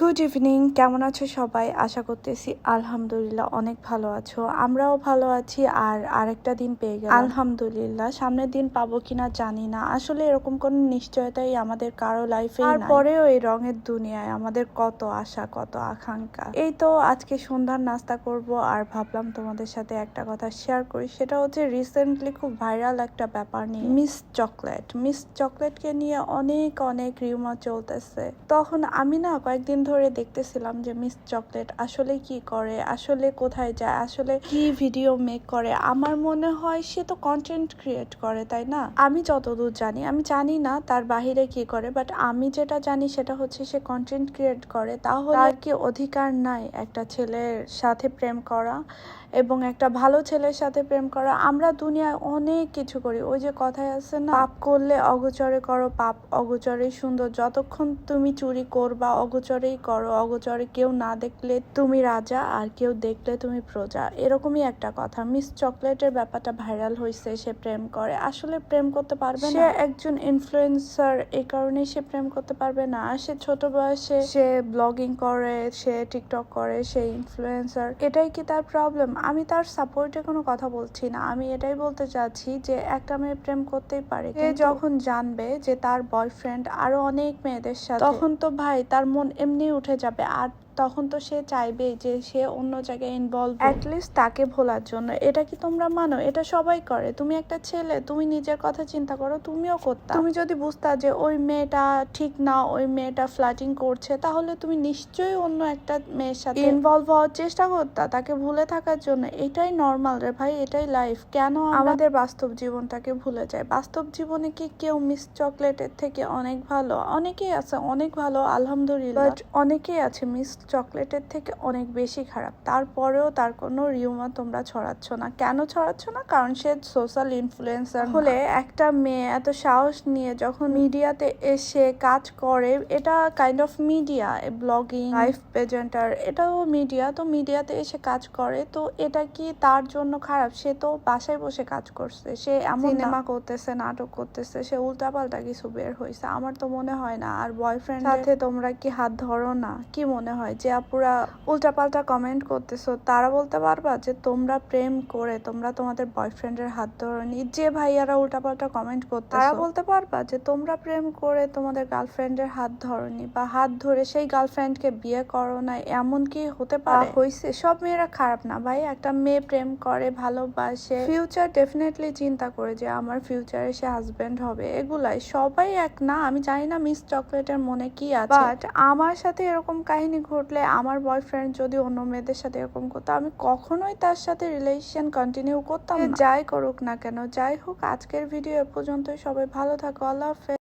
Good evening, কেমন আছো সবাই? আশা করতেছি আলহামদুলিল্লাহ অনেক ভালো আছো। আমরাও ভালো আছি। আর আরেকটা দিন পেয়ে গেলাম আলহামদুলিল্লাহ। সামনের দিন পাবো কিনা জানি না, আসলে এরকম কোনো নিশ্চয়তাই আমাদের কারো লাইফে নাই। তারপরেও এই রঙের দুনিয়ায় আমাদের কত আশা, কত আকাঙ্ক্ষা। এই তো আজকে সন্ধ্যার নাস্তা করব, আর ভাবলাম তোমাদের সাথে একটা কথা শেয়ার করি। সেটা হচ্ছে রিসেন্টলি খুব ভাইরাল একটা ব্যাপার নিয়ে, মিস চকলেটকে নিয়ে অনেক অনেক রিউমার চলতেছে। তখন আমি না কয়েকদিন ধরে দেখতেছিলাম যে মিস চকলেট আসলে কি করে, আসলে কোথায় যায়, আসলে কি ভিডিও মেক করে। আমার মনে হয় সে তো কন্টেন্ট ক্রিয়েট করে, তাই না? আমি যতদূর জানি, আমি জানি না তার বাহিরে কি করে, বাট আমি যেটা জানি সেটা হচ্ছে সে কন্টেন্ট ক্রিয়েট করে। তাহলে তার কি অধিকার নাই একটা ছেলের সাথে প্রেম করা এবং একটা ভালো ছেলের সাথে প্রেম করা? আমরা দুনিয়ায় অনেক কিছু করি। ওই যে কথায় আছে না, পাপ করলে অগোচরে করো, পাপ অগোচরেই সুন্দর। যতক্ষণ তুমি চুরি করবা অগোচরেই করো, অগোচরে কেউ না দেখলে তুমি রাজা, আর কেউ দেখলে তুমি প্রজা। এরকমই একটা কথা। মিস চকলেটের ব্যাপারটা ভাইরাল হয়েছে, সে প্রেম করে। আসলে প্রেম করতে পারবে না, সে একজন ইনফ্লুয়েন্সার, এই কারণেই সে প্রেম করতে পারবে না। আর সে ছোট বয়সে সে ব্লগিং করে, সে টিকটক করে, সে ইনফ্লুয়েন্সার। এটাই কি তার প্রবলেম? আমি তার সাপোর্টে কোনো কথা বলছি না, আমি এটাই বলতে চাচ্ছি যে একটা মেয়ে প্রেম করতেই পারে। সে যখন জানবে যে তার বয়ফ্রেন্ড আরো অনেক মেয়েদের সাথে, তখন তো ভাই তার মন এমনি উঠে যাবে। আর তখন তো সে চাইবে যে সে অন্য জায়গায় ইনভলভ, অ্যাটলিস্ট তাকে ভোলার জন্য। এটা কি তোমরা মানো? এটা সবাই করে। তুমি একটা ছেলে, তুমি নিজের কথা চিন্তা করো, তুমিও করতা। তুমি যদি বুঝতা যে ওই মেয়েটা ঠিক না, ওই মেয়েটা ফ্লার্টিং করছে, তাহলে তুমি নিশ্চয়ই অন্য একটা মেয়ের সাথে ইনভলভ হওয়ার চেষ্টা করতা তাকে ভুলে থাকার জন্য। এটাই নর্মাল রে ভাই, এটাই লাইফ। কেন আমাদের বাস্তব জীবনটাকে ভুলে যায়? বাস্তব জীবনে কি কেউ মিস চকলেটের থেকে অনেক ভালো? অনেকেই আছে অনেক ভালো আলহামদুলিল্লাহ, বাট অনেকেই আছে মিস চকলেটের থেকে অনেক বেশি খারাপ। তারপরেও তার কোনো রিউমার তোমরা ছড়াচ্ছ না। কেন ছড়াচ্ছ না? কারণ সে সোশ্যাল ইনফ্লুয়েন্সার হলে একটা মেয়ে এত সাহস নিয়ে যখন মিডিয়াতে এসে কাজ করে, এটা kind of media, blogging, life presenter, এটাও মিডিয়া। তো মিডিয়াতে এসে কাজ করে, তো এটা কি তার জন্য খারাপ? সে তো বাসায় বসে কাজ করছে, সে এমন সিনেমা করতেছে, নাটক করতেছে, সে উল্টাপাল্টা কিছু বের হয়েছে? আমার তো মনে হয় না। আর বয়ফ্রেন্ড সাথে তোমরা কি হাত ধরো না? কি মনে হয় যে আপুরা উল্টাপাল্টা কমেন্ট করতেছো, তারা বলতে পারবা যে তোমরা প্রেম করে তোমরা তোমাদের বয়ফ্রেন্ডের হাত ধরনি? যে ভাইয়ারা উল্টাপাল্টা কমেন্ট করতেছো, তারা বলতে পারবা যে তোমরা প্রেম করে তোমাদের গার্লফ্রেন্ডের হাত ধরনি, বা হাত ধরে সেই গার্লফ্রেন্ডকে বিয়ে করো না? এমন কি হতে পারে? হয়েছে। সব মেয়েরা খারাপ না ভাই। একটা মেয়ে প্রেম করে, ভালোবাসে, ফিউচার ডেফিনেটলি চিন্তা করে যে আমার ফিউচারে সে হাজবেন্ড হবে, এগুলাই। সবাই এক না। আমি জানি না মিস চকলেটের মনে কি আছে, বাট আমার সাথে এরকম কাহিনী ঘটলে, আমার বয়ফ্রেন্ড যদি অন্য মেয়েদের সাথে এরকম করতো, আমি কখনোই তার সাথে রিলেশন কন্টিনিউ করতাম না, যাই করুক না কেন। যাই হোক, আজকের ভিডিও এ পর্যন্তই। সবাই ভালো থাকো। আল্লাহ হাফেজ।